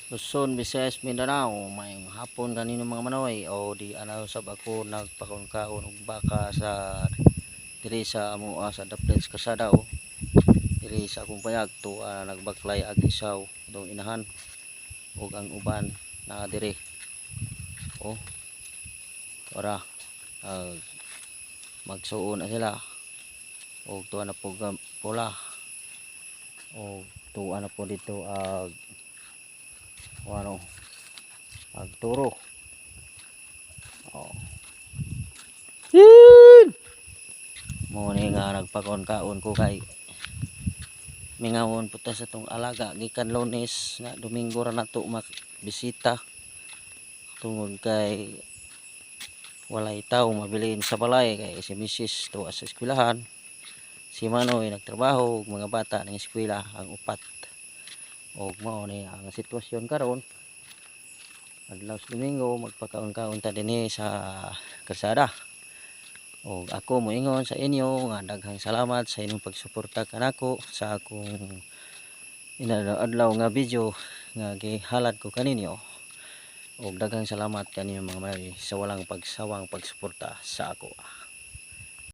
Luzon, Visayas, Mindanao, may hapon kanino mga manoy o di ano sab ako nagpakaon-kaon og baka sa diri sa amoa sa Daplets Kasada o diri sa akong payag to nagbaklay ag isaw dong inahan ug ang uban na diri o para magsuon na sila og tuwa na po pula o tuwa na po dito ano agturo. Oh. Mo ni nga nagpakaon-kaon ko kay mingawon puta sa tong alaga gikan Lunes nga Domingo ra nato bisita tungod kay walay tawo mabilin sa balay kay si Mrs. tuwa sa eskwelahan, si Manoy nagtrabaho ug mga bata ng eskwela ang upat. Og mao ni ang sitwasyon karon adlaw sa Domingo magpakaon-kaon ta dinhi sa kalsada. Og ako moingon sa inyo nga daghang salamat sa inyong pagsuporta kanako sa akong inadlaw nga video nga gihalad ko kaninyo. Og daghang salamat kaninyo mga may sa walang pagsawang pagsuporta sa ako.